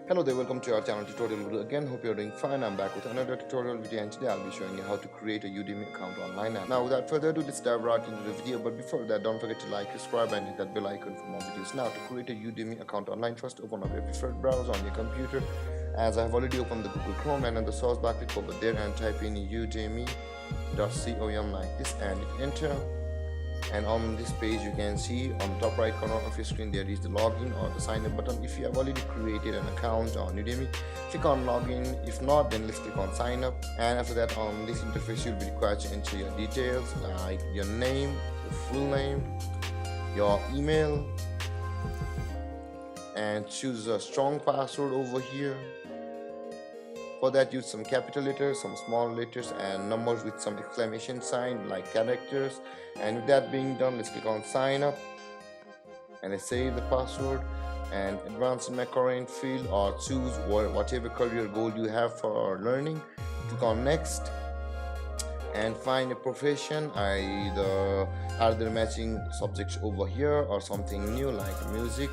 Hello there, welcome to our channel tutorial video again. Hope you're doing fine. I'm back with another tutorial video, and today I'll be showing you how to create a Udemy account online. Now without further ado, let's dive right into the video. But before that, don't forget to like, subscribe and hit that bell icon for more videos. Now to create a Udemy account online, first open up your preferred browser on your computer. As I've already opened the Google Chrome, and on the source bar click over there and type in udemy.com like this and hit enter. And on this page you can see on the top right corner of your screen there is the login or the sign up button. If you have already created an account on Udemy, click on login. If not, then let's click on sign up. And after that, on this interface you'll be required to enter your details like your name, your full name, your email, and choose a strong password over here. For that, use some capital letters, some small letters, and numbers with some exclamation sign like characters. And with that being done, let's click on sign up and let's save the password and advance in my current field, or choose whatever career goal you have for learning. Click on next and find a profession, either matching subjects over here or something new like music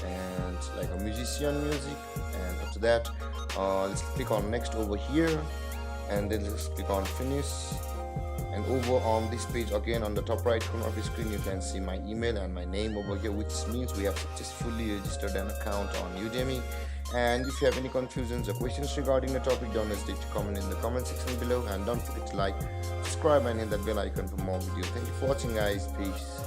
and like a musician music. And after that, let's click on next over here and then let's click on finish. And over on this page again, on the top right corner of the screen, you can see my email and my name over here, which means we have successfully registered an account on Udemy. And if you have any confusions or questions regarding the topic, don't hesitate to comment in the comment section below, and don't forget to like, subscribe and hit that bell icon for more videos. Thank you for watching, guys. Peace.